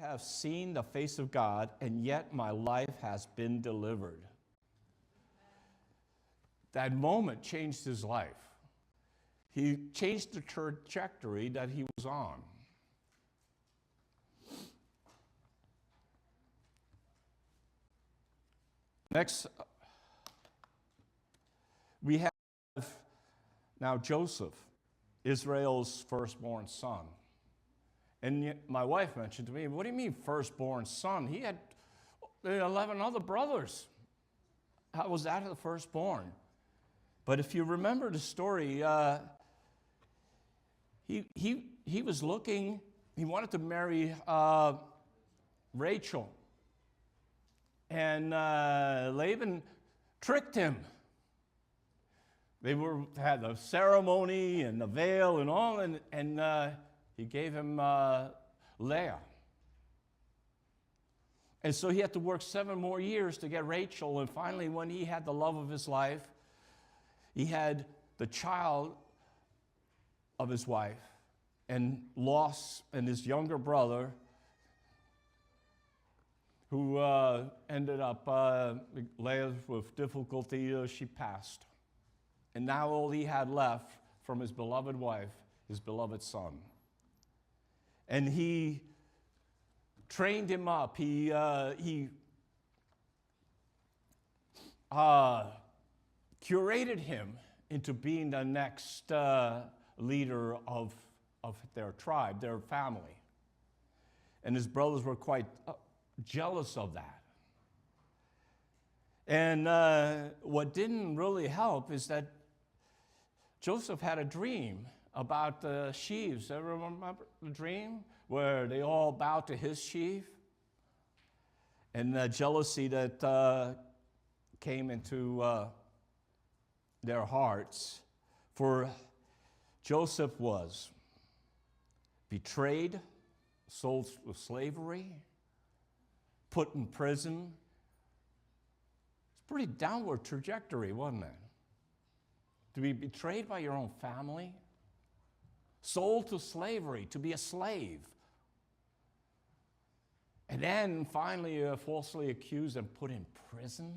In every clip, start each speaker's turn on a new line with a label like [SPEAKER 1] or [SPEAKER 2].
[SPEAKER 1] have seen the face of God, and yet my life has been delivered. That moment changed his life. He changed the trajectory that he was on. Next, we have now Joseph, Israel's firstborn son. And my wife mentioned to me, what do you mean firstborn son? He had 11 other brothers. How was that the firstborn? But if you remember the story, he was looking, he wanted to marry Rachel. And Laban tricked him. They had the ceremony and the veil and all, and he gave him Leah. And so he had to work 7 more years to get Rachel, and finally when he had the love of his life, he had the child of his wife, and his younger brother, who ended up, Leah, with difficulty, she passed. And now all he had left from his beloved wife, his beloved son. And he trained him up. He curated him into being the next leader of their tribe, their family. And his brothers were quite jealous of that. And what didn't really help is that Joseph had a dream about the sheaves. Everyone remember the dream where they all bowed to his sheaf? And the jealousy that came into their hearts. For Joseph was betrayed, sold to slavery, put in prison. It's a pretty downward trajectory, wasn't it? To be betrayed by your own family, sold to slavery, to be a slave, and then finally falsely accused and put in prison.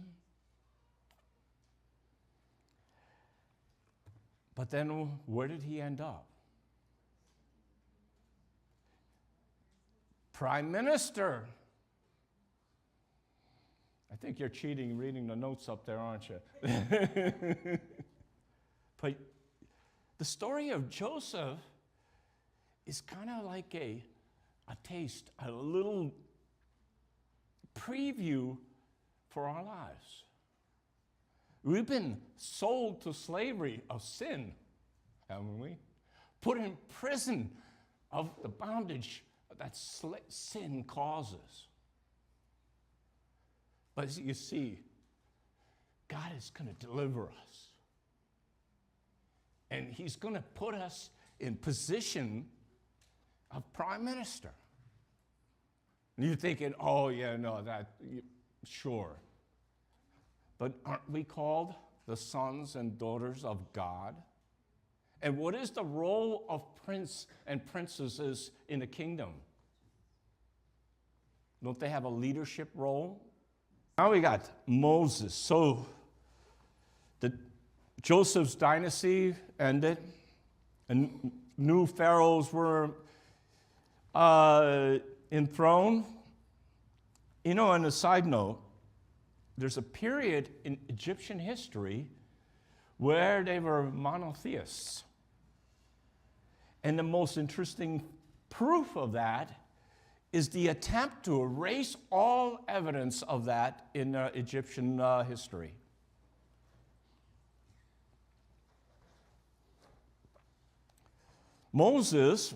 [SPEAKER 1] But then where did he end up? Prime Minister. I think you're cheating reading the notes up there, aren't you? But the story of Joseph is kind of like a taste, a little preview for our lives. We've been sold to slavery of sin, haven't we? Put in prison of the bondage that sin causes. But as you see, God is going to deliver us. And he's going to put us in position of prime minister. And you're thinking, oh, yeah, no, sure. But aren't we called the sons and daughters of God? And what is the role of prince and princesses in the kingdom? Don't they have a leadership role? Now we got Moses. So Joseph's dynasty ended, and new pharaohs were enthroned. You know, on a side note, there's a period in Egyptian history where they were monotheists. And the most interesting proof of that is the attempt to erase all evidence of that in Egyptian history. Moses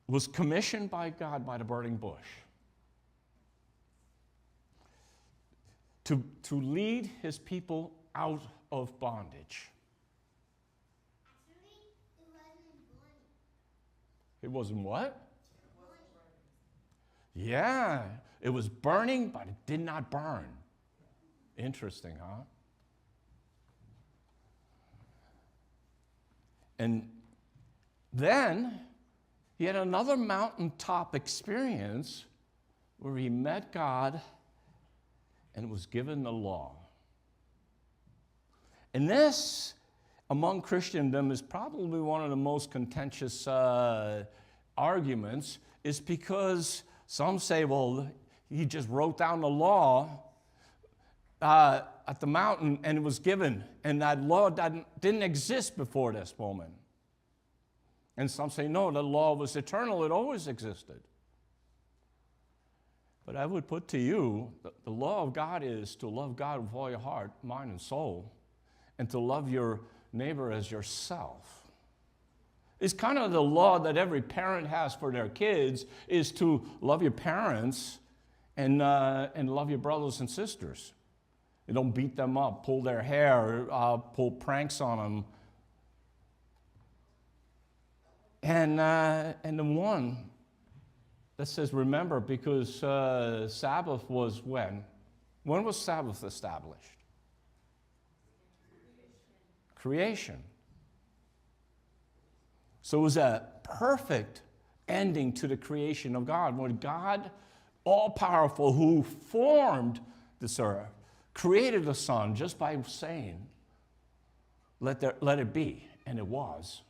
[SPEAKER 1] was commissioned by God by the burning bush to lead his people out of bondage.
[SPEAKER 2] Actually, it wasn't burning.
[SPEAKER 1] It wasn't what? Yeah, it was burning, but it did not burn. Interesting, huh? And then he had another mountaintop experience where he met God and was given the law. And this, among Christendom, is probably one of the most contentious arguments, is because some say, well, he just wrote down the law at the mountain and it was given, and that law didn't exist before this moment. And some say, no, the law was eternal, it always existed. But I would put to you, the law of God is to love God with all your heart, mind, and soul, and to love your neighbor as yourself. It's kind of the law that every parent has for their kids, is to love your parents and love your brothers and sisters. You don't beat them up, pull their hair, pull pranks on them. And the one that says, remember, because Sabbath was when? When was Sabbath established? Creation. So it was a perfect ending to the creation of God. When God, all-powerful, who formed this earth, created the sun just by saying, let it be, and it was.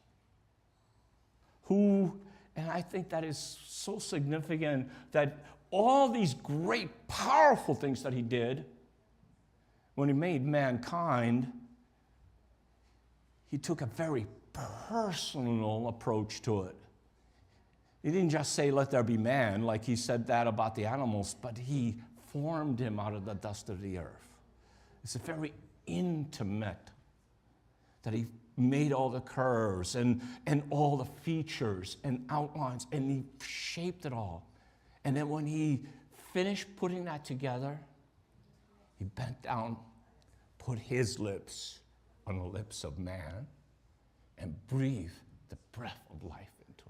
[SPEAKER 1] And I think that is so significant, that all these great, powerful things that he did, when he made mankind, he took a very personal approach to it. He didn't just say, let there be man, like he said that about the animals, but he formed him out of the dust of the earth. It's a very intimate, that he made all the curves and all the features and outlines, and he shaped it all. And then when he finished putting that together, he bent down, put his lips on the lips of man, and breathed the breath of life into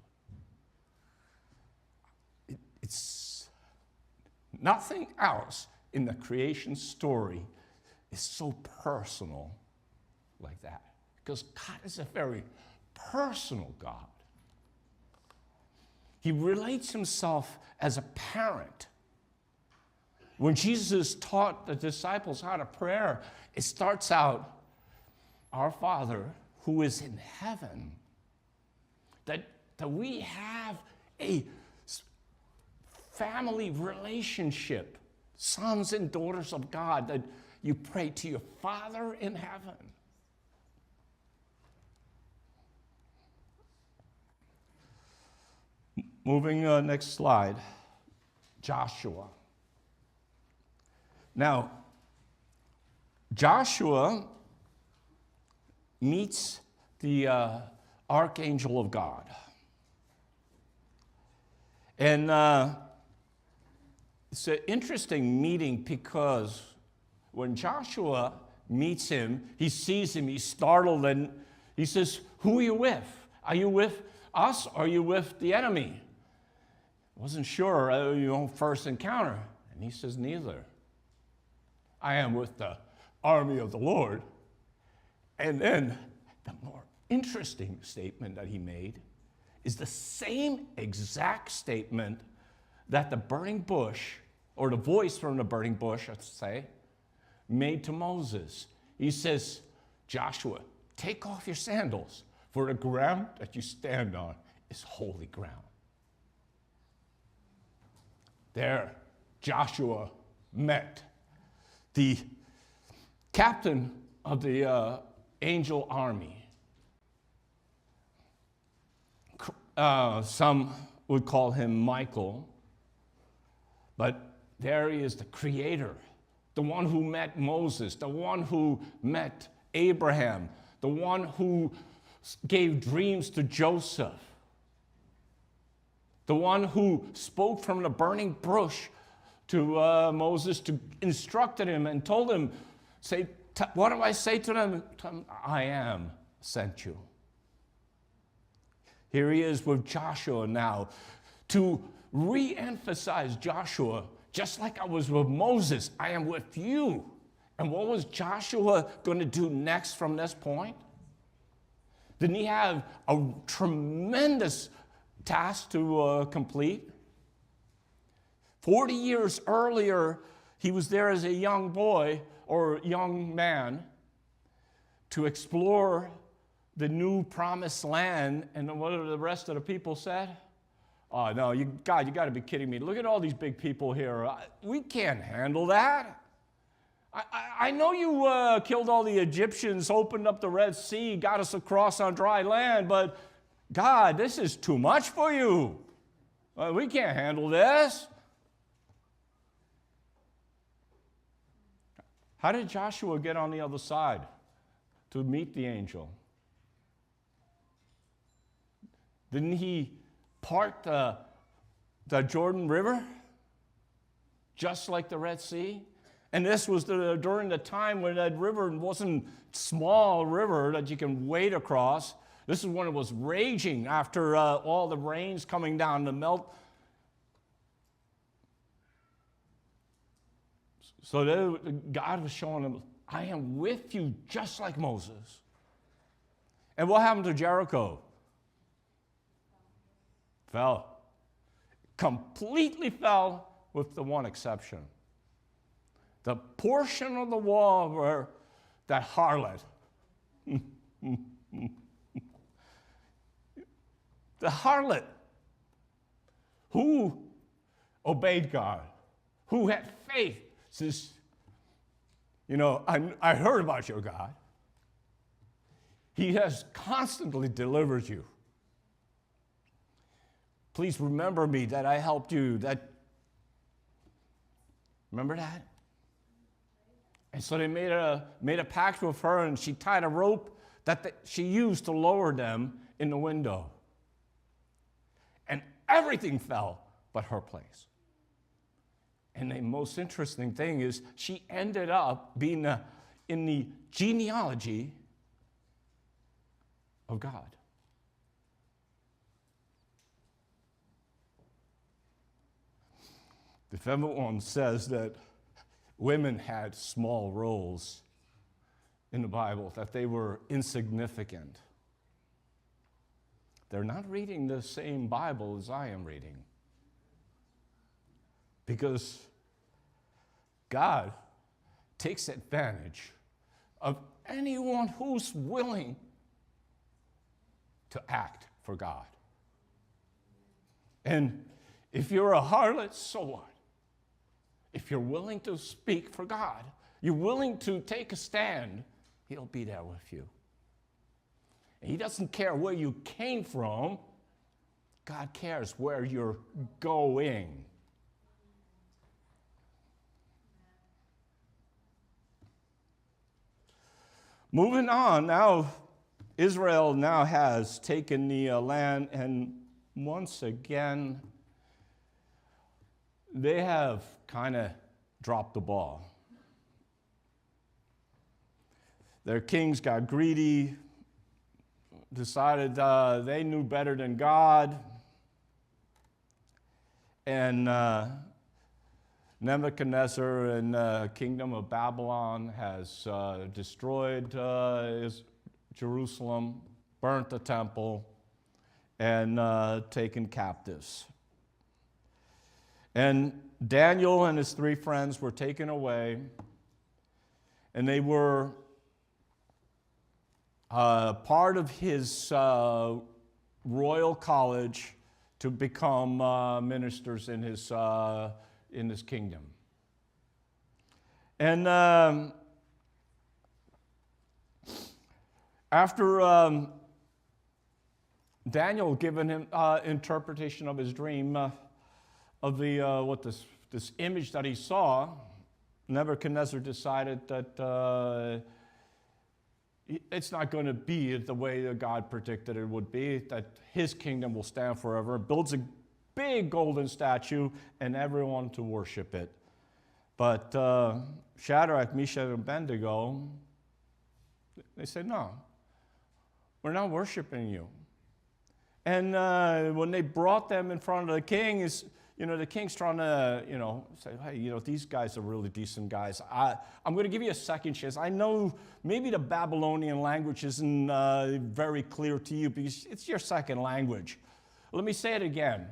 [SPEAKER 1] it. It's nothing else in the creation story is so personal like that. Because God is a very personal God. He relates himself as a parent. When Jesus taught the disciples how to pray, it starts out, our Father who is in heaven. That we have a family relationship, sons and daughters of God, that you pray to your Father in heaven. Moving next slide, Joshua. Now, Joshua meets the archangel of God. And it's an interesting meeting, because when Joshua meets him, he sees him, he's startled, and he says, who are you with? Are you with us, or are you with the enemy? Wasn't sure, first encounter. And he says, neither. I am with the army of the Lord. And then the more interesting statement that he made is the same exact statement that the burning bush, or the voice from the burning bush, let's say, made to Moses. He says, Joshua, take off your sandals, for the ground that you stand on is holy ground. There, Joshua met the captain of the angel army. Some would call him Michael, but there he is, the creator, the one who met Moses, the one who met Abraham, the one who gave dreams to Joseph, the one who spoke from the burning bush to Moses, to instructed him and told him, say, what do I say to them? I am sent you. Here he is with Joshua now, to re-emphasize Joshua, just like I was with Moses, I am with you. And what was Joshua going to do next from this point? Didn't he have a tremendous task to complete? 40 years earlier, he was there as a young boy or young man to explore the new promised land. And what did the rest of the people said? Oh, no, God, you got to be kidding me. Look at all these big people here. We can't handle that. I know you killed all the Egyptians, opened up the Red Sea, got us across on dry land, but God, this is too much for you. We can't handle this. How did Joshua get on the other side to meet the angel? Didn't he part the Jordan River just like the Red Sea? And this was during the time when that river wasn't a small river that you can wade across. This is when it was raging after all the rains coming down to melt. So God was showing them, I am with you just like Moses. And what happened to Jericho? Fell. Completely fell with the one exception. The portion of the wall where that harlot, the harlot who obeyed God, who had faith, says, I heard about your God. He has constantly delivered you. Please remember me that I helped you. Remember that? And so they made a pact with her, and she tied a rope that she used to lower them in the window. And everything fell but her place. And the most interesting thing is she ended up being in the genealogy of God. If everyone says that women had small roles in the Bible, that they were insignificant, they're not reading the same Bible as I am reading. Because God takes advantage of anyone who's willing to act for God. And if you're a harlot, so what? If you're willing to speak for God, you're willing to take a stand, He'll be there with you. And He doesn't care where you came from. God cares where you're going. Moving on, now Israel now has taken the land, and once again, they have kind of dropped the ball. Their kings got greedy, decided they knew better than God, and Nebuchadnezzar and the kingdom of Babylon has destroyed Jerusalem, burnt the temple, and taken captives. And Daniel and his 3 friends were taken away, and they were part of his royal college to become ministers in his kingdom. And after Daniel given him interpretation of his dream of this image that he saw, Nebuchadnezzar decided that it's not going to be the way that God predicted it would be, that his kingdom will stand forever. Builds a big golden statue and everyone to worship it. But Shadrach, Meshach, and Abednego, they said, no, we're not worshiping you. And when they brought them in front of the king, the king's trying to, say, hey, these guys are really decent guys. I'm going to give you a second chance. I know maybe the Babylonian language isn't very clear to you because it's your second language. Let me say it again.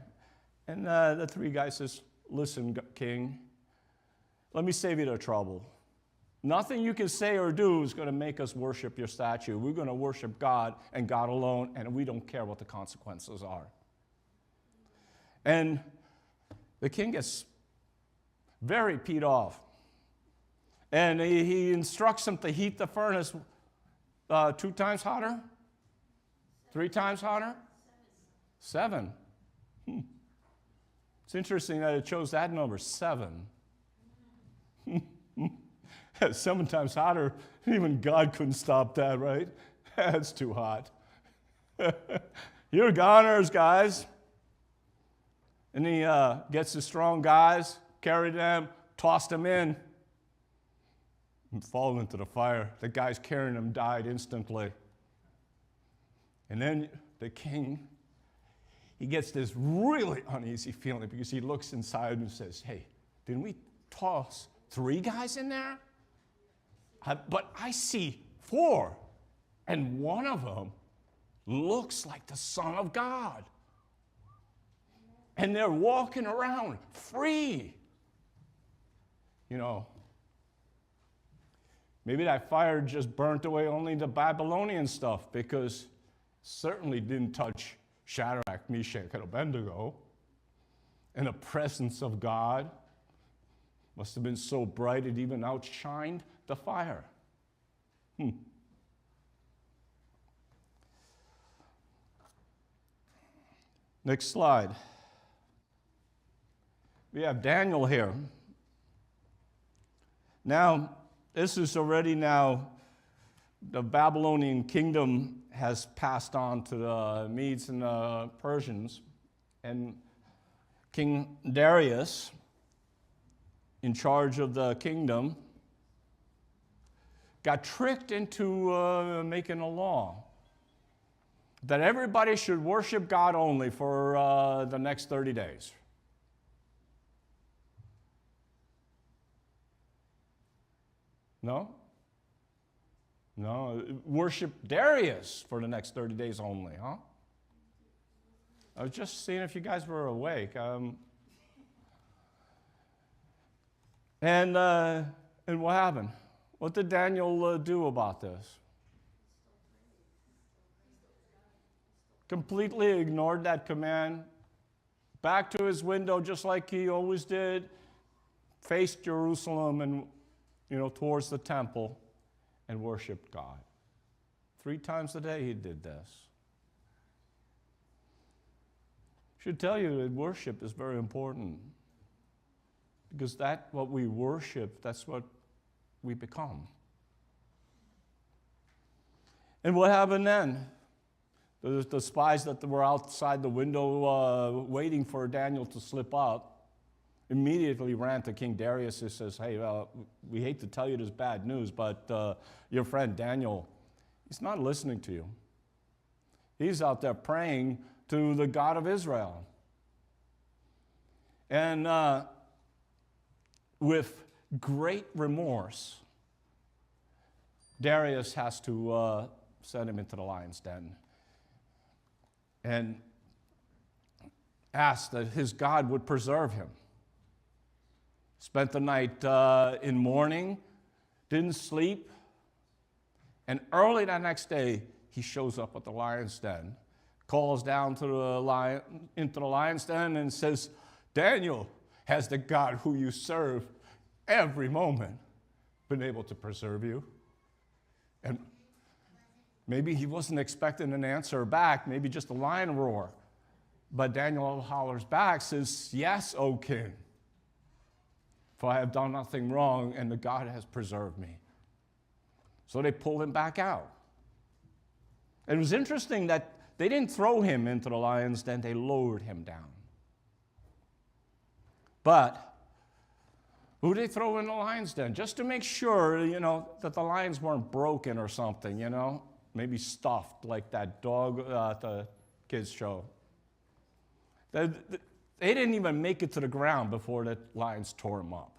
[SPEAKER 1] And the 3 guys says, listen, king, let me save you the trouble. Nothing you can say or do is going to make us worship your statue. We're going to worship God and God alone, and we don't care what the consequences are. And the king gets very peed off. And he instructs him to heat the furnace 2 times hotter? 3 times hotter? 7. It's interesting that it chose that number, 7. 7 times hotter. Even God couldn't stop that, right? That's too hot. You're goners, guys. And he gets the strong guys, carried them, tossed them in, and fall into the fire. The guys carrying them died instantly. And then the king, he gets this really uneasy feeling because he looks inside and says, hey, didn't we toss 3 guys in there? But I see 4, and one of them looks like the Son of God. And they're walking around free. You know, maybe that fire just burnt away only the Babylonian stuff, because certainly didn't touch Shadrach, Meshach, and Abednego. And the presence of God must have been so bright it even outshined the fire. Next slide. We have Daniel here. Now, this is already now, the Babylonian kingdom has passed on to the Medes and the Persians. And King Darius, in charge of the kingdom, got tricked into making a law that everybody should worship God only for the next 30 days. No? No, worship Darius for the next 30 days only, huh? I was just seeing if you guys were awake. And what happened? What did Daniel do about this? Completely ignored that command. Back to his window, just like he always did. Faced Jerusalem and, towards the temple, and worshiped God. 3 times a day he did this. Should tell you that worship is very important, because what we worship, that's what we become. And what happened then? The spies that were outside the window waiting for Daniel to slip up immediately ran to King Darius and says, hey, we hate to tell you this bad news, but your friend Daniel, he's not listening to you. He's out there praying to the God of Israel. And with great remorse, Darius has to send him into the lion's den and ask that his God would preserve him. Spent the night in mourning, didn't sleep, and early that next day, he shows up at the lion's den, calls down to into the lion's den and says, Daniel, has the God who you serve every moment been able to preserve you? And maybe he wasn't expecting an answer back, maybe just a lion roar. But Daniel hollers back, says, yes, O king, for I have done nothing wrong, and the God has preserved me. So they pulled him back out. And it was interesting that they didn't throw him into the lion's den, they lowered him down. But who did they throw in the lion's den? Just to make sure, that the lions weren't broken or something, maybe stuffed like that dog at the kids' show. They didn't even make it to the ground before the lions tore him up.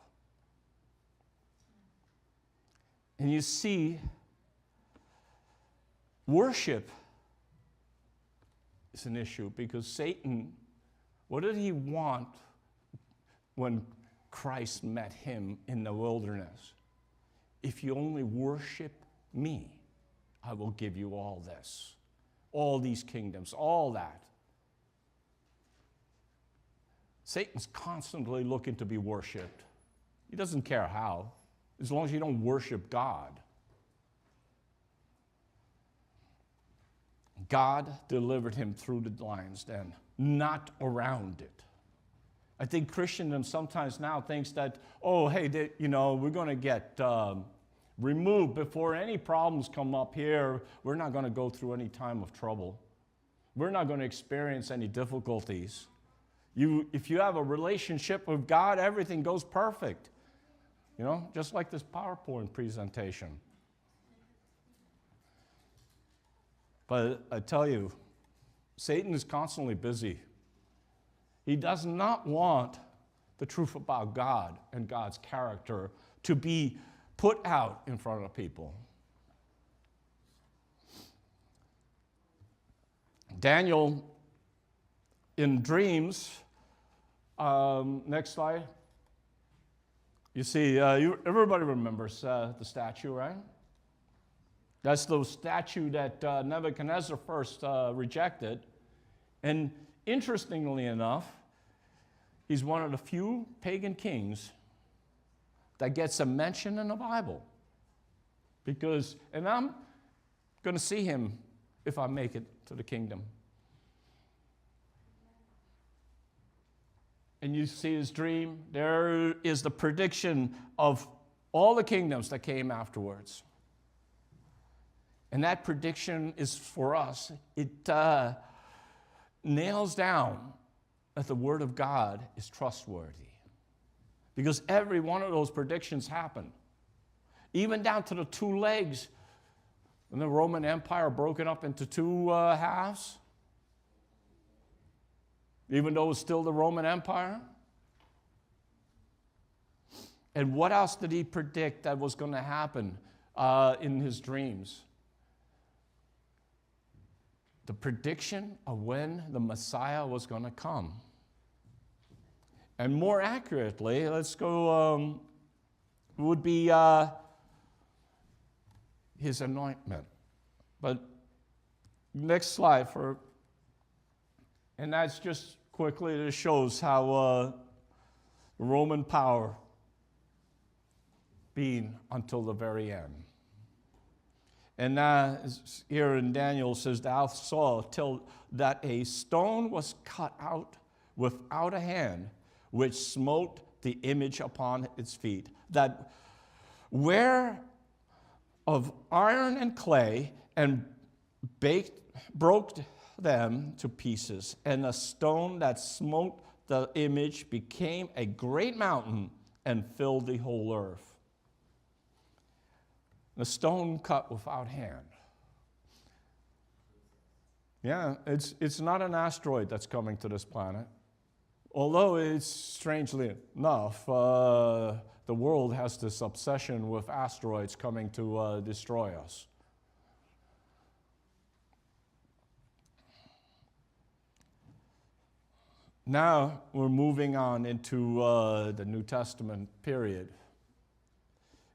[SPEAKER 1] And you see, worship is an issue because Satan, what did he want when Christ met him in the wilderness. If you only worship me, I will give you all this, all these kingdoms, all that. Satan's constantly looking to be worshiped. He doesn't care how, as long as you don't worship God. God delivered him through the lion's den, not around it. I think Christendom sometimes now thinks that, oh, hey, we're going to get removed before any problems come up here. We're not going to go through any time of trouble. We're not going to experience any difficulties. If you have a relationship with God, everything goes perfect. Just like this PowerPoint presentation. But I tell you, Satan is constantly busy. He does not want the truth about God and God's character to be put out in front of people. Daniel, in dreams, next slide. You see, everybody remembers the statue, right? That's the statue that Nebuchadnezzar first rejected. And interestingly enough, he's one of the few pagan kings that gets a mention in the Bible. And I'm going to see him if I make it to the kingdom. And you see his dream. There is the prediction of all the kingdoms that came afterwards. And that prediction is for us. It nails down that the Word of God is trustworthy. Because every one of those predictions happened. Even down to the two legs. When the Roman Empire broken up into two halves. Even though it was still the Roman Empire. And what else did he predict that was going to happen in his dreams? The prediction of when the Messiah was going to come. And more accurately, let's go, would be his anointment. But next slide and that's just quickly, it shows how Roman power being until the very end. And here in Daniel says, thou saw till that a stone was cut out without a hand, which smote the image upon its feet, that were of iron and clay, and broke them to pieces. And the stone that smote the image became a great mountain and filled the whole earth. The stone cut without hand. Yeah, it's not an asteroid that's coming to this planet. Although it's, strangely enough, the world has this obsession with asteroids coming to destroy us. Now we're moving on into the New Testament period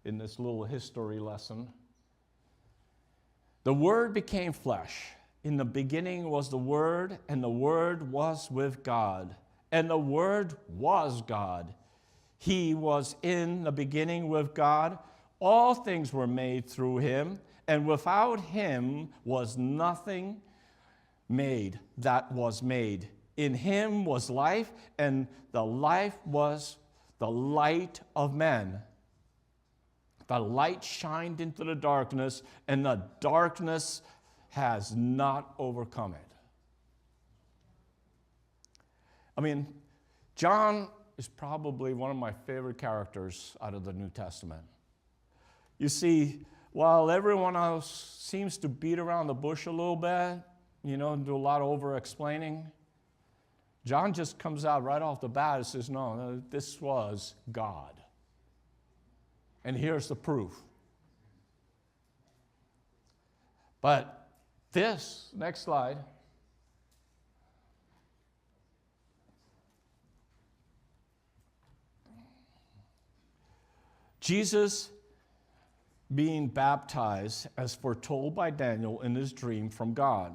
[SPEAKER 1] in this little history lesson. The Word became flesh. In the beginning was the Word, and the Word was with God, and the Word was God. He was in the beginning with God. All things were made through him, and without him was nothing made that was made. In him was life, and the life was the light of men. The light shined into the darkness, and the darkness has not overcome it. I mean, John is probably one of my favorite characters out of the New Testament. You see, while everyone else seems to beat around the bush a little bit, and do a lot of over-explaining, John just comes out right off the bat and says, no, this was God. And here's the proof. But this, next slide, Jesus being baptized as foretold by Daniel in his dream from God.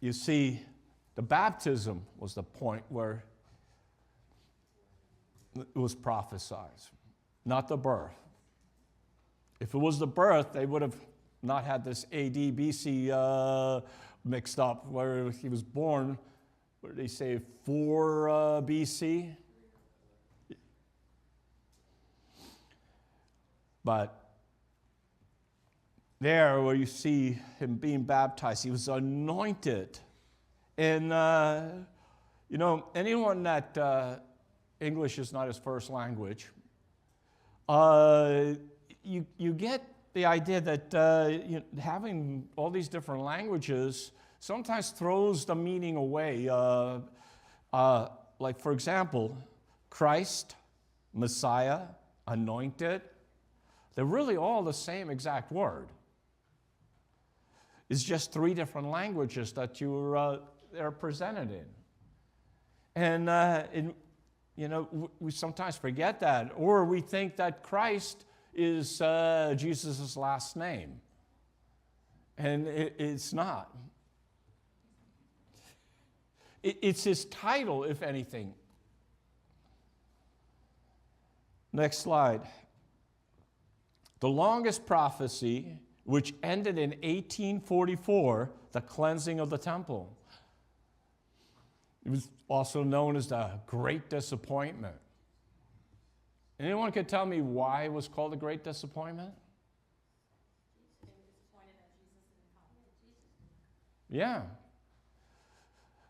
[SPEAKER 1] You see, the baptism was the point where it was prophesied, not the birth. If it was the birth, they would have not had this AD, BC mixed up, where he was born, where they say 4 BC. But there where you see him being baptized, he was anointed. And, anyone that English is not his first language, you get the idea that having all these different languages sometimes throws the meaning away. Like, for example, Christ, Messiah, anointed, they're really all the same exact word. It's just 3 different languages that they're presented in. And, we sometimes forget that, or we think that Christ is Jesus' last name. And it's not. It's his title, if anything. Next slide. The longest prophecy, which ended in 1844, the cleansing of the temple. It was also known as the Great Disappointment. Anyone could tell me why it was called the Great Disappointment? Yeah.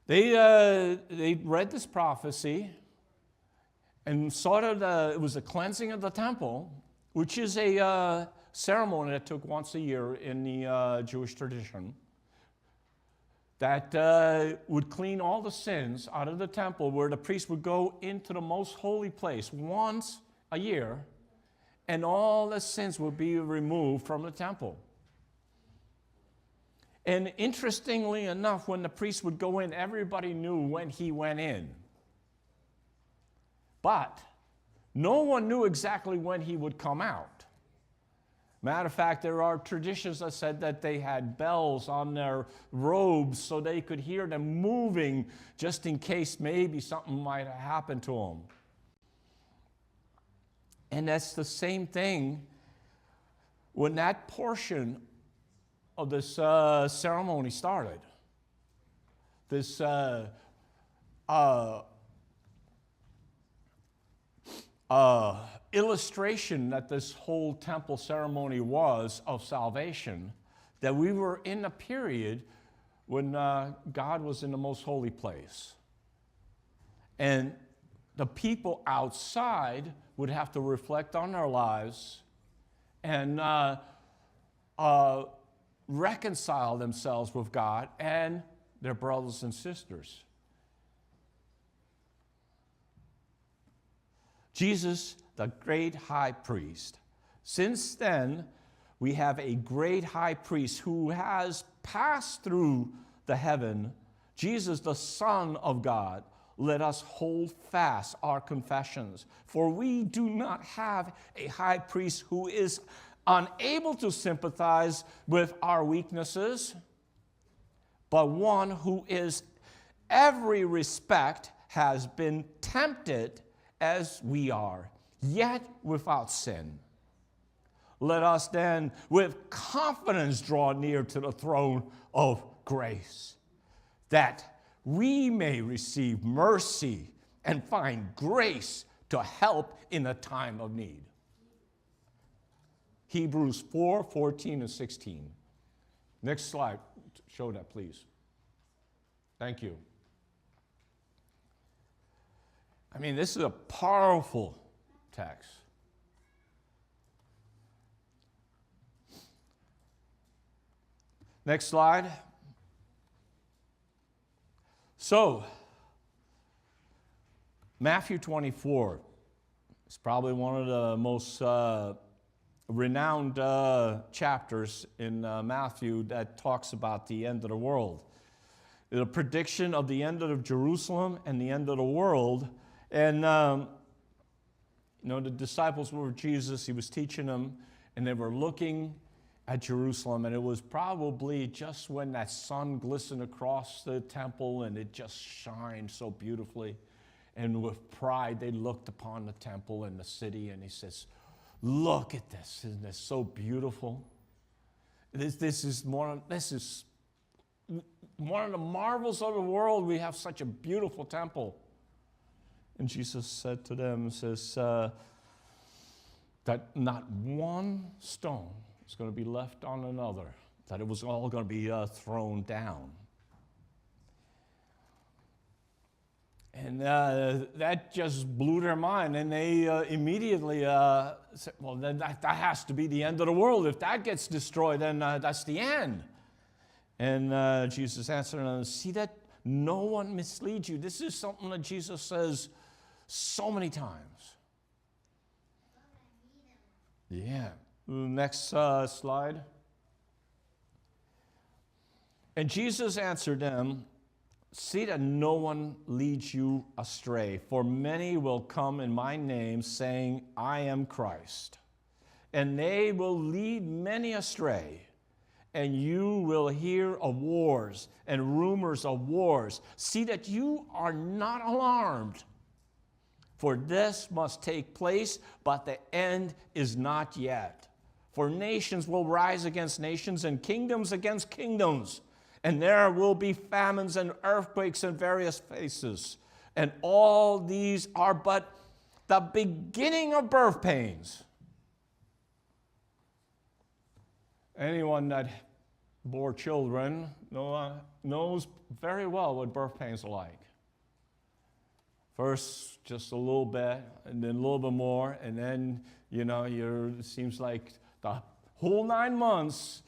[SPEAKER 1] They read this prophecy and saw that it was a cleansing of the temple, which is a ceremony that took once a year in the Jewish tradition, that would clean all the sins out of the temple, where the priest would go into the most holy place once a year, and all the sins would be removed from the temple. And interestingly enough, when the priest would go in, everybody knew when he went in. But no one knew exactly when he would come out. Matter of fact, there are traditions that said that they had bells on their robes so they could hear them moving just in case maybe something might have happened to them. And that's the same thing when that portion of this ceremony started. This illustration that this whole temple ceremony was of salvation, that we were in a period when God was in the most holy place. And the people outside would have to reflect on their lives and reconcile themselves with God and their brothers and sisters. Jesus, the great high priest. Since then, we have a great high priest who has passed through the heaven, Jesus, the Son of God. Let us hold fast our confessions, for we do not have a high priest who is unable to sympathize with our weaknesses, but one who is every respect has been tempted as we are, yet without sin. Let us then with confidence draw near to the throne of grace, that we may receive mercy and find grace to help in the time of need. Hebrews 4:14 and 16. Next slide. Show that, please. Thank you. I mean, this is a powerful text. Next slide. So, Matthew 24 is probably one of the most renowned chapters in Matthew that talks about the end of the world. The prediction of the end of Jerusalem and the end of the world. And the disciples were with Jesus. He was teaching them, and they were looking at Jerusalem, and it was probably just when that sun glistened across the temple, and it just shined so beautifully. And with pride, they looked upon the temple and the city, and he says, "Look at this! Isn't this so beautiful? This is one of the marvels of the world. We have such a beautiful temple." And Jesus said to them, that not one stone is going to be left on another, that it was all going to be thrown down. And that just blew their mind, and they immediately said, well, then that has to be the end of the world. If that gets destroyed, then that's the end. And Jesus answered them, "See that no one misleads you." This is something that Jesus says so many times. Yeah. Next slide. And Jesus answered them, "See that no one leads you astray, for many will come in my name, saying, 'I am Christ.' And they will lead many astray. And you will hear of wars and rumors of wars. See that you are not alarmed. For this must take place, but the end is not yet. For nations will rise against nations, and kingdoms against kingdoms. And there will be famines and earthquakes in various places. And all these are but the beginning of birth pains." Anyone that bore children knows very well what birth pains are like. First, just a little bit, and then a little bit more, and then, it seems like the whole 9 months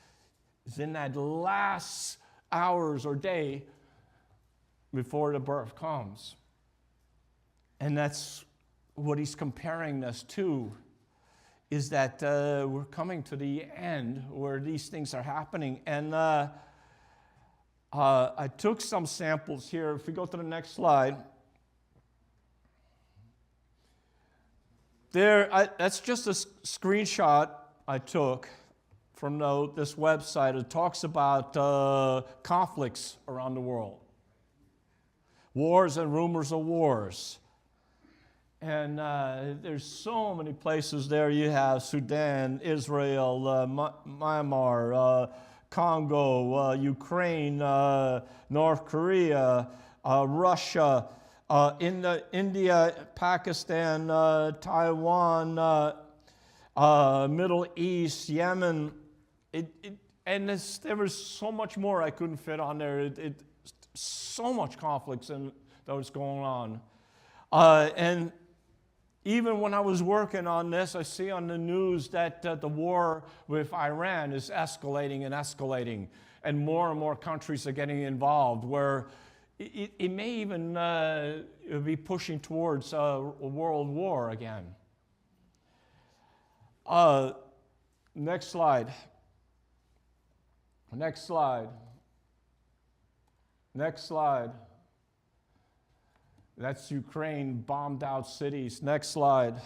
[SPEAKER 1] is in that last hours or day before the birth comes. And that's what he's comparing this to, is that we're coming to the end where these things are happening. And I took some samples here. If we go to the next slide. That's just a screenshot I took from this website. It talks about conflicts around the world. Wars and rumors of wars. And there's so many places there. You have Sudan, Israel, Myanmar, Congo, Ukraine, North Korea, Russia, India, Pakistan, Taiwan, Middle East, Yemen. There was so much more I couldn't fit on there. So much conflicts that was going on. And even when I was working on this, I see on the news that the war with Iran is escalating and escalating, and more countries are getting involved, where it may even be pushing towards a world war again. Next slide. Next slide. Next slide. That's Ukraine, bombed out cities. Next slide.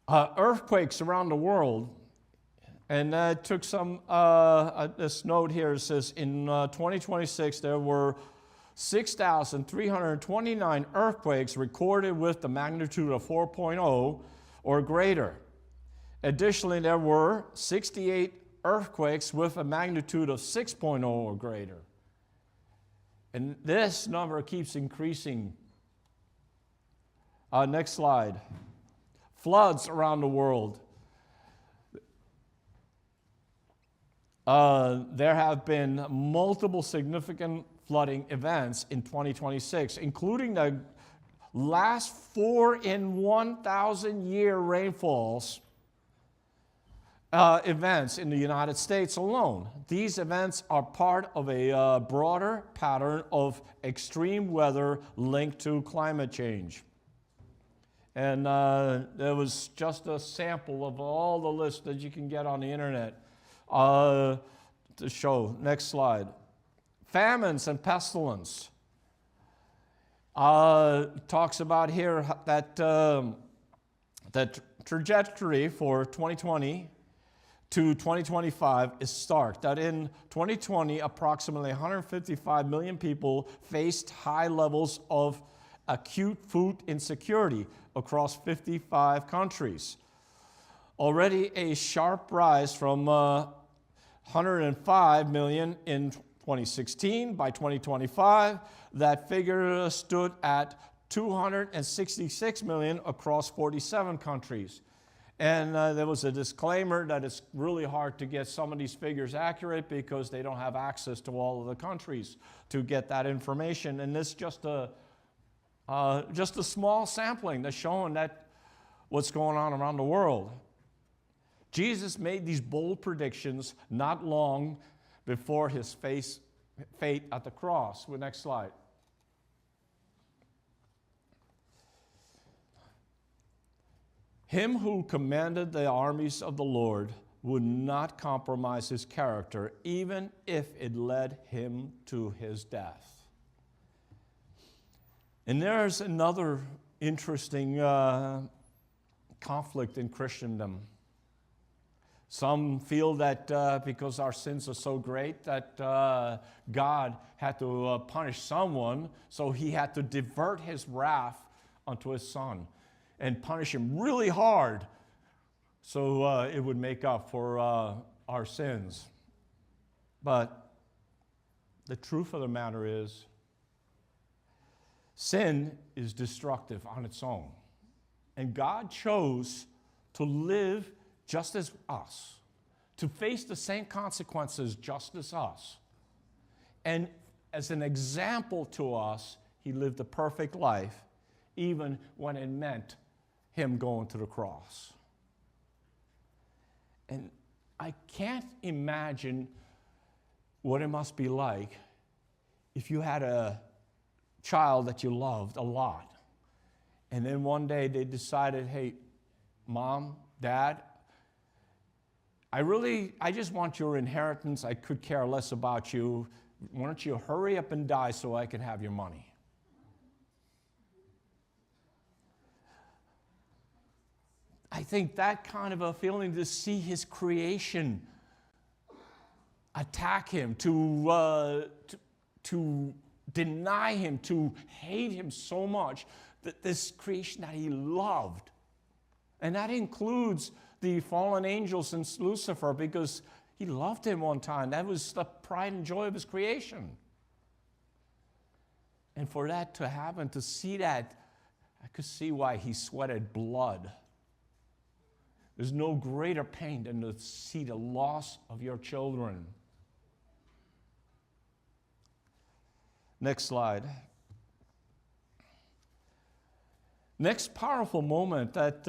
[SPEAKER 1] Earthquakes around the world. And I took this note here. It says in 2026, there were 6,329 earthquakes recorded with the magnitude of 4.0 or greater. Additionally, there were 68 earthquakes with a magnitude of 6.0 or greater. And this number keeps increasing. Next slide. Floods around the world. There have been multiple significant flooding events in 2026, including the last 4 in 1,000 year rainfalls events in the United States alone. These events are part of a broader pattern of extreme weather linked to climate change. And there was just a sample of all the lists that you can get on the internet to show. Next slide. Famines and pestilence. talks about here that that trajectory for 2020 to 2025 is stark. That in 2020, approximately 155 million people faced high levels of acute food insecurity across 55 countries. Already a sharp rise from 105 million in 2016. By 2025, that figure stood at 266 million across 47 countries. And there was a disclaimer that it's really hard to get some of these figures accurate because they don't have access to all of the countries to get that information. And this is just a small sampling that's showing that what's going on around the world. Jesus made these bold predictions not long before his fate at the cross. Next slide. Him who commanded the armies of the Lord would not compromise his character, even if it led him to his death. And there's another interesting conflict in Christendom. Some feel that because our sins are so great that God had to punish someone, so he had to divert his wrath onto his son and punish him really hard so it would make up for our sins. But the truth of the matter is, sin is destructive on its own. And God chose to live just as us, to face the same consequences just as us. And as an example to us, he lived a perfect life, even when it meant him going to the cross. And I can't imagine what it must be like if you had a child that you loved a lot, and then one day they decided, hey, Mom, Dad, I just want your inheritance. I could care less about you. Why don't you hurry up and die so I can have your money? I think that kind of a feeling to see his creation attack him, to deny him, to hate him so much, that this creation that he loved. And that includes the fallen angels and Lucifer, because he loved him one time. That was the pride and joy of his creation. And for that to happen, to see that, I could see why he sweated blood. There's no greater pain than to see the loss of your children. Next slide. Next powerful moment that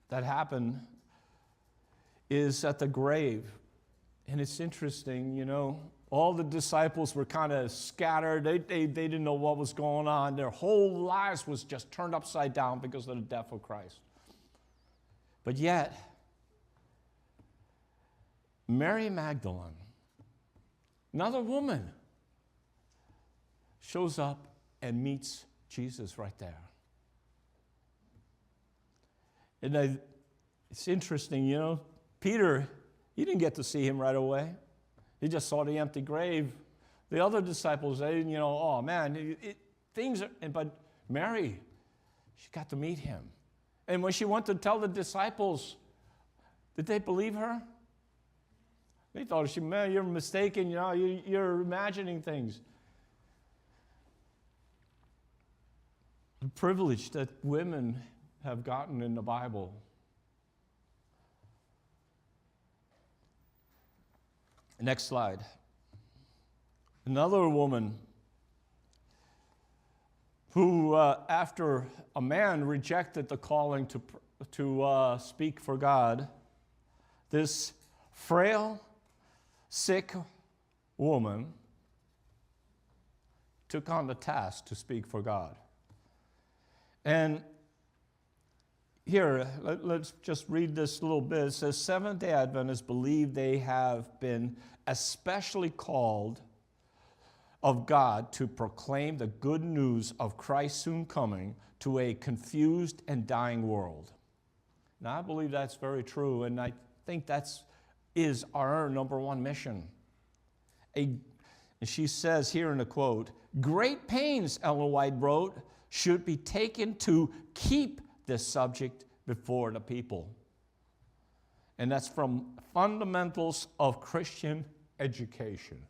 [SPEAKER 1] happened is at the grave. And it's interesting, you know, all the disciples were kind of scattered. They didn't know what was going on. Their whole lives was just turned upside down because of the death of Christ. But yet, Mary Magdalene, another woman, shows up and meets Jesus right there. And it's interesting, you know, Peter, he didn't get to see him right away. He just saw the empty grave. The other disciples, they, you know, oh man, but Mary, she got to meet him. And when she went to tell the disciples, did they believe her? They thought, man, you're mistaken, you know, you're imagining things. The privilege that women have gotten in the Bible. Next slide. Another woman who, after a man rejected the calling to speak for God, this frail, sick woman took on the task to speak for God. And here, let's just read this little bit. It says, Seventh-day Adventists believe they have been especially called of God to proclaim the good news of Christ soon coming to a confused and dying world. Now, I believe that's very true, and I think is our number one mission. And she says here in a quote, "Great pains," Ellen White wrote, "should be taken to keep this subject before the people." And that's from Fundamentals of Christian Education.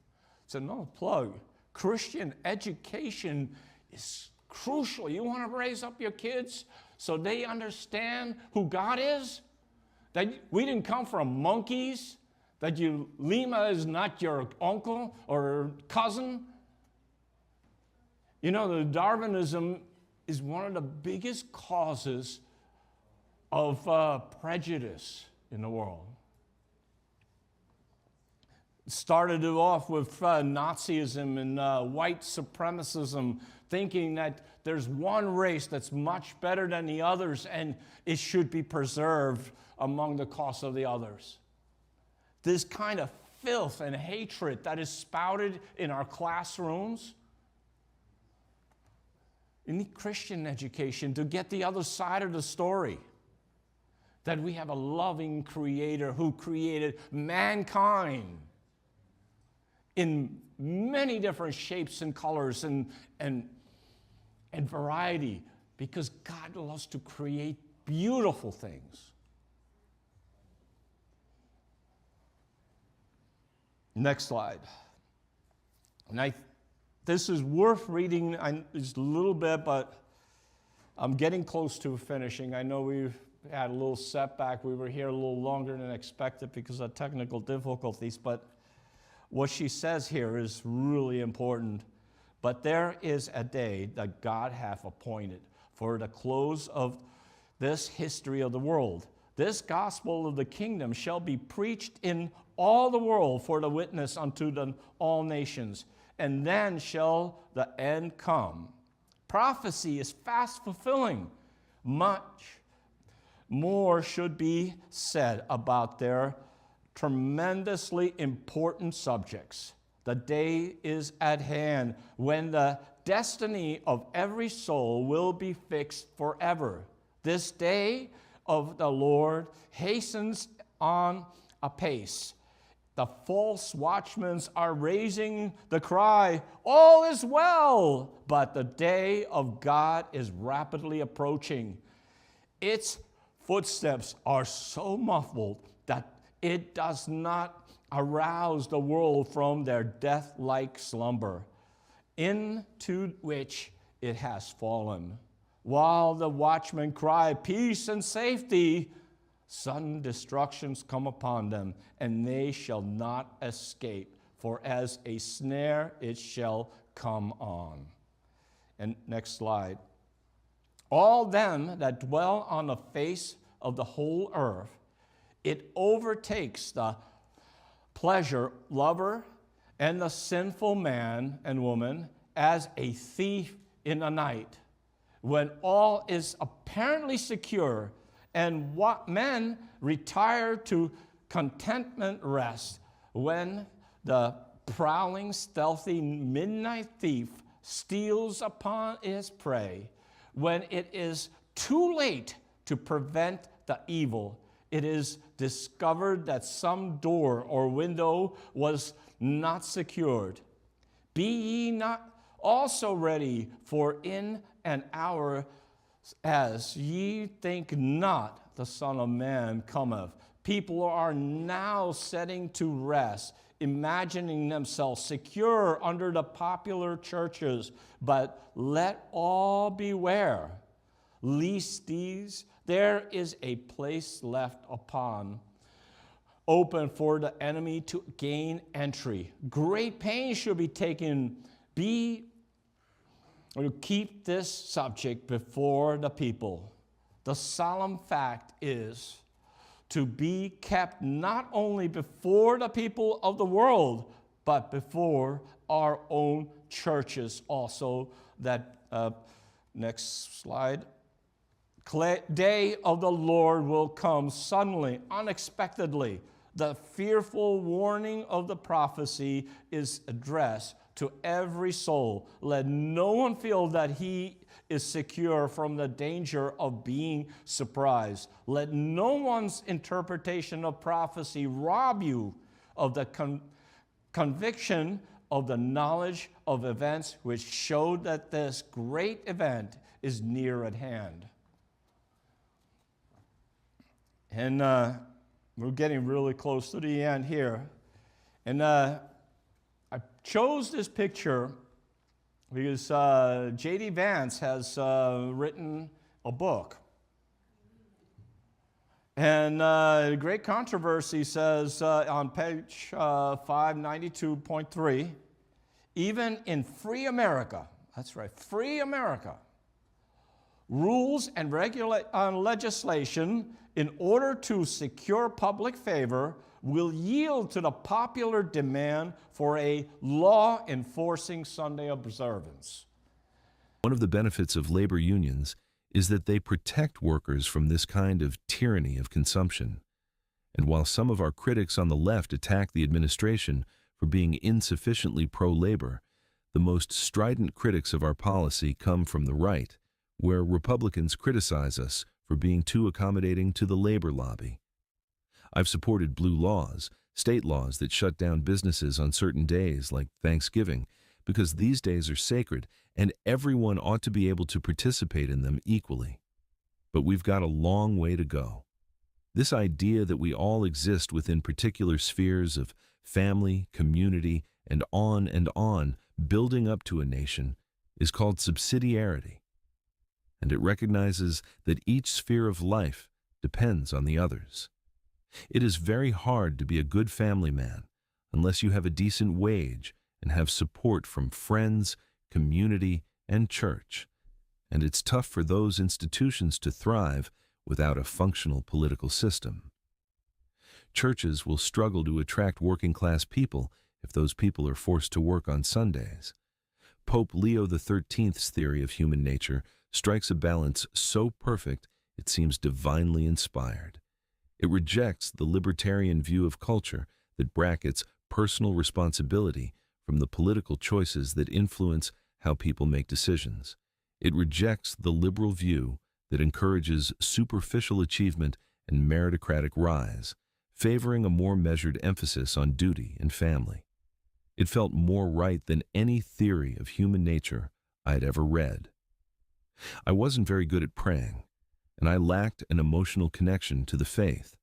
[SPEAKER 1] It's another plug. Christian education is crucial. You want to raise up your kids so they understand who God is? That we didn't come from monkeys? That Lima is not your uncle or cousin? You know, the Darwinism is one of the biggest causes of prejudice in the world. It started it off with Nazism and white supremacism, thinking that there's one race that's much better than the others and it should be preserved among the cost of the others. This kind of filth and hatred that is spouted in our classrooms. You need Christian education to get the other side of the story. That we have a loving Creator who created mankind in many different shapes and colors and variety, because God loves to create beautiful things. Next slide. And this is worth reading just a little bit, but I'm getting close to finishing. I know we've had a little setback. We were here a little longer than expected because of technical difficulties, but what she says here is really important. "But there is a day that God hath appointed for the close of this history of the world. This gospel of the kingdom shall be preached in all the world for the witness unto all nations, and then shall the end come." Prophecy is fast fulfilling. Much more should be said about their tremendously important subjects. The day is at hand when the destiny of every soul will be fixed forever. This day of the Lord hastens on apace. The false watchmen are raising the cry, "All is well!" But the day of God is rapidly approaching. Its footsteps are so muffled that it does not arouse the world from their death-like slumber into which it has fallen. While the watchmen cry, "Peace and safety," sudden destructions come upon them, and they shall not escape, for as a snare it shall come on. And next slide. "All them that dwell on the face of the whole earth, it overtakes the pleasure lover and the sinful man and woman as a thief in the night, when all is apparently secure, and what men retire to contentment rest, when the prowling, stealthy midnight thief steals upon his prey, when it is too late to prevent the evil, it is discovered that some door or window was not secured. Be ye not also ready, for in an hour as ye think not, the Son of Man cometh." People are now setting to rest, imagining themselves secure under the popular churches, but let all beware, lest there is a place left open for the enemy to gain entry. Great pains should be taken to keep this subject before the people. The solemn fact is to be kept not only before the people of the world, but before our own churches also. That next slide. Day of the Lord will come suddenly, unexpectedly. The fearful warning of the prophecy is addressed to every soul. Let no one feel that he is secure from the danger of being surprised. Let no one's interpretation of prophecy rob you of the conviction of the knowledge of events which showed that this great event is near at hand. And we're getting really close to the end here. And I chose this picture because J.D. Vance has written a book. And Great Controversy says on page 592.3, even in free America, that's right, free America, rules and legislation in order to secure public favor will yield to the popular demand for a law enforcing Sunday observance.
[SPEAKER 3] One of the benefits of labor unions is that they protect workers from this kind of tyranny of consumption. And while some of our critics on the left attack the administration for being insufficiently pro-labor, the most strident critics of our policy come from the right, where Republicans criticize us for being too accommodating to the labor lobby. I've supported blue laws, state laws that shut down businesses on certain days like Thanksgiving, because these days are sacred and everyone ought to be able to participate in them equally. But we've got a long way to go. This idea that we all exist within particular spheres of family, community, and on, building up to a nation, is called subsidiarity. And it recognizes that each sphere of life depends on the others. It is very hard to be a good family man unless you have a decent wage and have support from friends, community, and church. And it's tough for those institutions to thrive without a functional political system. Churches will struggle to attract working-class people if those people are forced to work on Sundays. Pope Leo XIII's theory of human nature strikes a balance so perfect it seems divinely inspired. It rejects the libertarian view of culture that brackets personal responsibility from the political choices that influence how people make decisions. It rejects the liberal view that encourages superficial achievement and meritocratic rise, favoring a more measured emphasis on duty and family. It felt more right than any theory of human nature I had ever read. I wasn't very good at praying, and I lacked an emotional connection to the faith,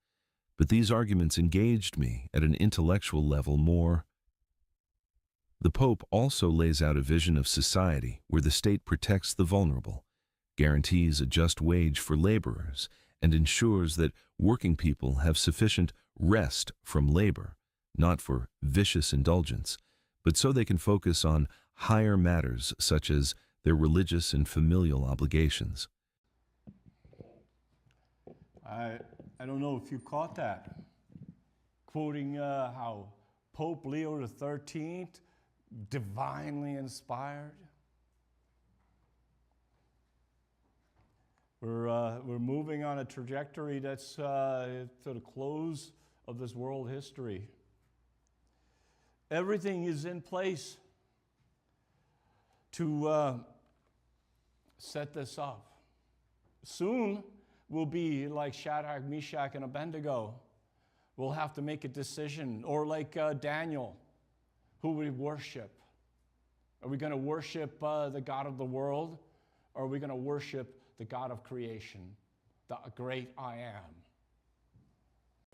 [SPEAKER 3] but these arguments engaged me at an intellectual level more. The Pope also lays out a vision of society where the state protects the vulnerable, guarantees a just wage for laborers, and ensures that working people have sufficient rest from labor, not for vicious indulgence, but so they can focus on higher matters such as their religious and familial obligations.
[SPEAKER 1] I don't know if you caught that. Quoting how Pope Leo XIII, divinely inspired. We're moving on a trajectory that's to the close of this world history. Everything is in place to set this up. Soon we'll be like Shadrach, Meshach, and Abednego. We'll have to make a decision, or like Daniel, who we worship. Are we going to worship the God of the world, or are we going to worship the God of creation, the great I am?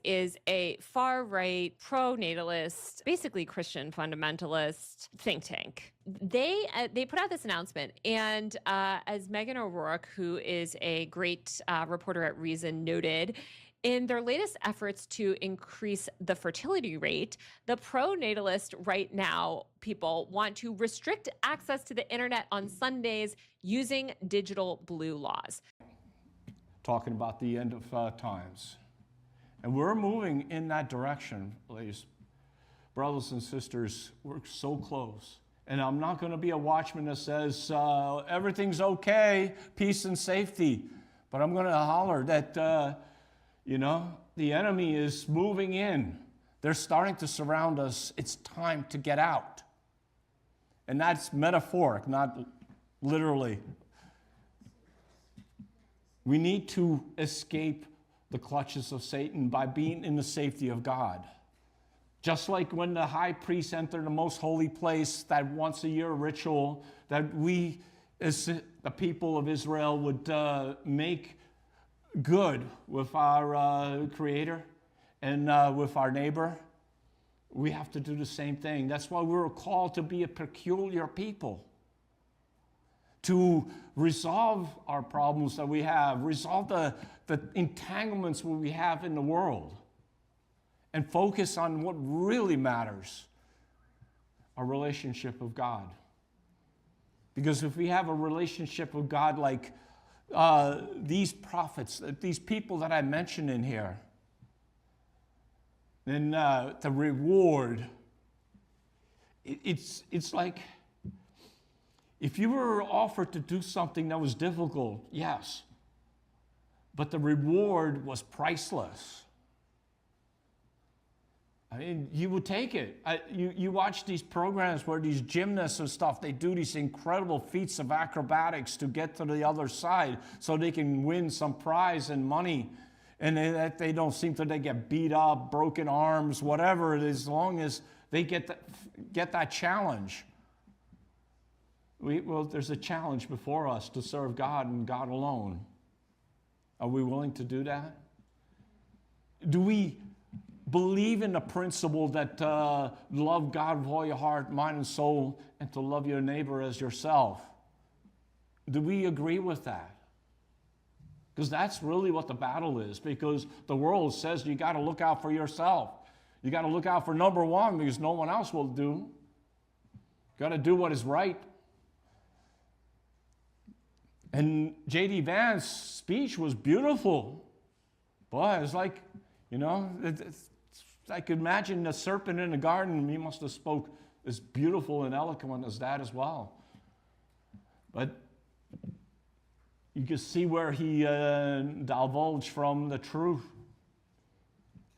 [SPEAKER 4] Is a far-right, pro-natalist, basically Christian fundamentalist think tank. They put out this announcement, and as Megan O'Rourke, who is a great reporter at Reason, noted, in their latest efforts to increase the fertility rate, the pro-natalist right now people want to restrict access to the internet on Sundays using digital blue laws.
[SPEAKER 1] Talking about the end of times. And we're moving in that direction, ladies. Brothers and sisters, we're so close. And I'm not going to be a watchman that says, everything's okay, peace and safety. But I'm going to holler that, the enemy is moving in. They're starting to surround us. It's time to get out. And that's metaphoric, not literally. We need to escape the clutches of Satan by being in the safety of God. Just like when the high priest entered the most holy place, that once a year ritual that we, as the people of Israel, would make good with our Creator and with our neighbor, we have to do the same thing. That's why we're called to be a peculiar people, to resolve our problems that we have, resolve the entanglements that we have in the world, and focus on what really matters, our relationship with God. Because if we have a relationship with God like these prophets, these people that I mentioned in here, then the reward, it's like if you were offered to do something that was difficult, yes, but the reward was priceless. I mean, you would take it. You watch these programs where these gymnasts and stuff, they do these incredible feats of acrobatics to get to the other side so they can win some prize and money. And they don't seem to they get beat up, broken arms, whatever it is, as long as they get that challenge. Well, there's a challenge before us to serve God and God alone. Are we willing to do that? Do we believe in the principle that love God with all your heart, mind, and soul, and to love your neighbor as yourself? Do we agree with that? Because that's really what the battle is, because the world says you got to look out for yourself. You got to look out for number one because no one else will do. You got to do what is right. And J.D. Vance's speech was beautiful. Boy, it's like, I could imagine the serpent in the garden. He must have spoke as beautiful and eloquent as that as well. But you can see where he divulged from the truth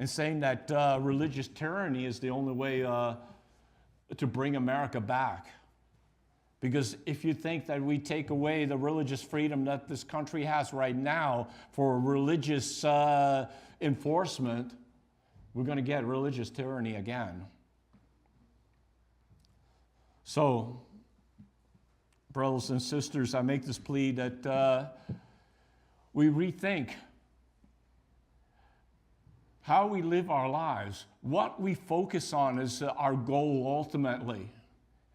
[SPEAKER 1] in saying that religious tyranny is the only way to bring America back. Because if you think that we take away the religious freedom that this country has right now for religious enforcement, we're going to get religious tyranny again. So, brothers and sisters, I make this plea that we rethink how we live our lives, what we focus on is our goal ultimately.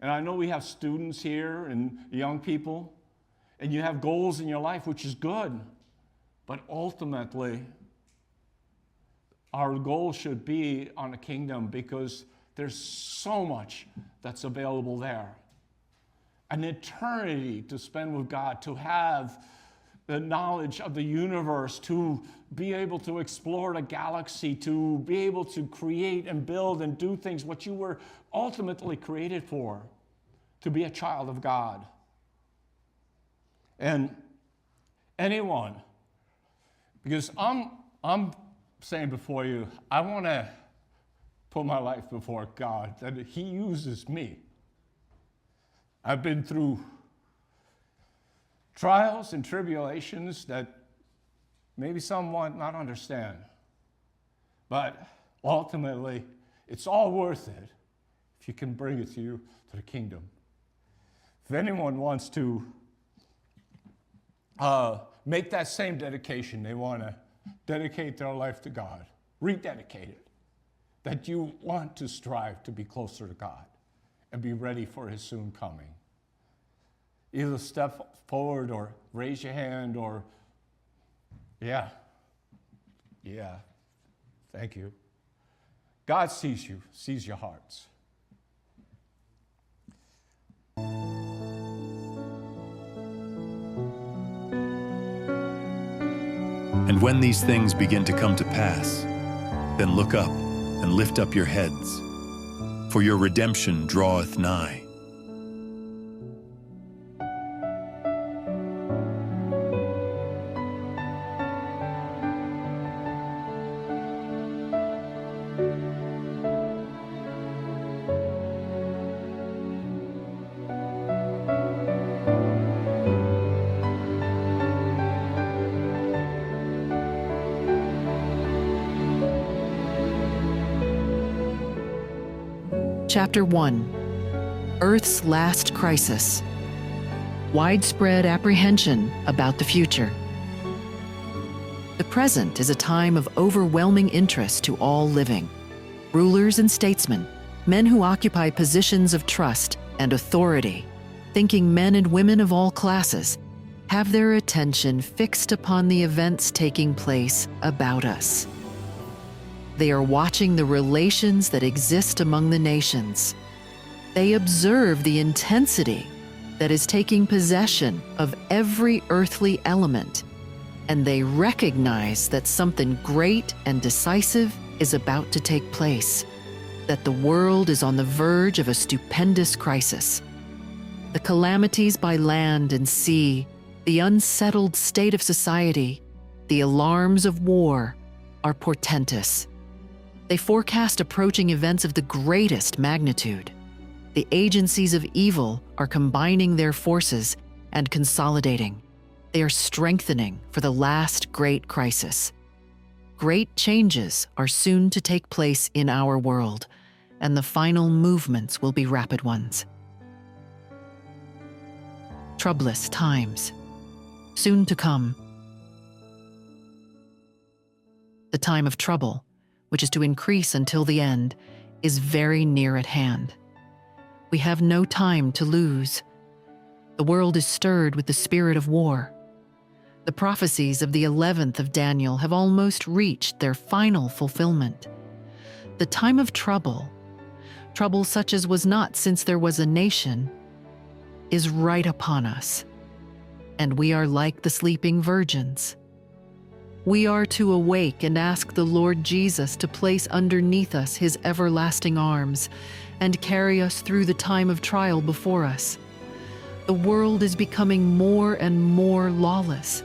[SPEAKER 1] And I know we have students here and young people, and you have goals in your life, which is good. But ultimately, our goal should be on the kingdom because there's so much that's available there. An eternity to spend with God, to have the knowledge of the universe, to be able to explore the galaxy, to be able to create and build and do things what you were ultimately created for, to be a child of God. And anyone, because I'm saying before you, I want to put my life before God, that He uses me. I've been through trials and tribulations that maybe some might not understand. But ultimately, it's all worth it if you can bring it to the kingdom. If anyone wants to make that same dedication, they want to dedicate their life to God, rededicate it, that you want to strive to be closer to God and be ready for His soon coming. Either step forward or raise your hand or, yeah, thank you. God sees you, sees your hearts.
[SPEAKER 5] And when these things begin to come to pass, then look up and lift up your heads, for your redemption draweth nigh.
[SPEAKER 6] Chapter 1. Earth's Last Crisis. Widespread apprehension about the future. The present is a time of overwhelming interest to all living. Rulers and statesmen, men who occupy positions of trust and authority, thinking men and women of all classes, have their attention fixed upon the events taking place about us. They are watching the relations that exist among the nations. They observe the intensity that is taking possession of every earthly element, and they recognize that something great and decisive is about to take place, that the world is on the verge of a stupendous crisis. The calamities by land and sea, the unsettled state of society, the alarms of war are portentous. They forecast approaching events of the greatest magnitude. The agencies of evil are combining their forces and consolidating. They are strengthening for the last great crisis. Great changes are soon to take place in our world, and the final movements will be rapid ones. Troublous times, soon to come. The time of trouble, which is to increase until the end, is very near at hand. We have no time to lose. The world is stirred with the spirit of war. The prophecies of the 11th of Daniel have almost reached their final fulfillment. The time of trouble such as was not since there was a nation, is right upon us, and we are like the sleeping virgins. We are to awake and ask the Lord Jesus to place underneath us his everlasting arms and carry us through the time of trial before us. The world is becoming more and more lawless.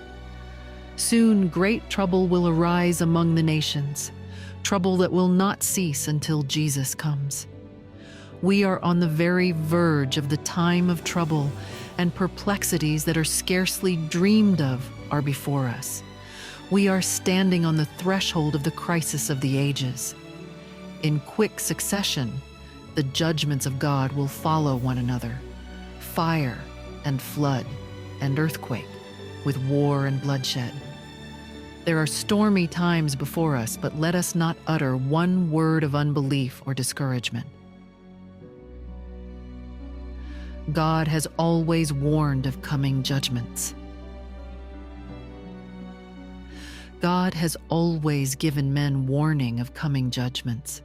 [SPEAKER 6] Soon great trouble will arise among the nations, trouble that will not cease until Jesus comes. We are on the very verge of the time of trouble, and perplexities that are scarcely dreamed of are before us. We are standing on the threshold of the crisis of the ages. In quick succession, the judgments of God will follow one another: fire and flood and earthquake, with war and bloodshed. There are stormy times before us, but let us not utter one word of unbelief or discouragement. God has always warned of coming judgments. God has always given men warning of coming judgments.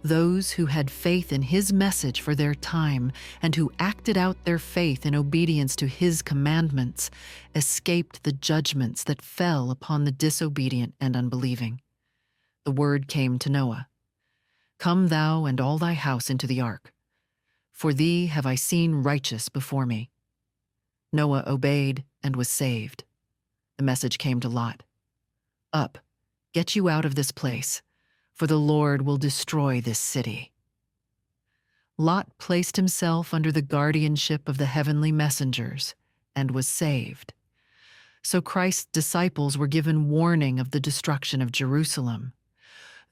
[SPEAKER 6] Those who had faith in his message for their time and who acted out their faith in obedience to his commandments escaped the judgments that fell upon the disobedient and unbelieving. The word came to Noah: "Come thou and all thy house into the ark. For thee have I seen righteous before me." Noah obeyed and was saved. The message came to Lot: "Up, get you out of this place, for the Lord will destroy this city." Lot placed himself under the guardianship of the heavenly messengers and was saved. So Christ's disciples were given warning of the destruction of Jerusalem.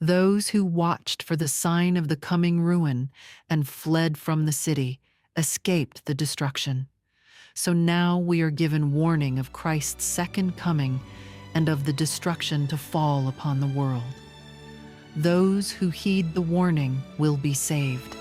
[SPEAKER 6] Those who watched for the sign of the coming ruin and fled from the city escaped the destruction. So now we are given warning of Christ's second coming and of the destruction to fall upon the world. Those who heed the warning will be saved.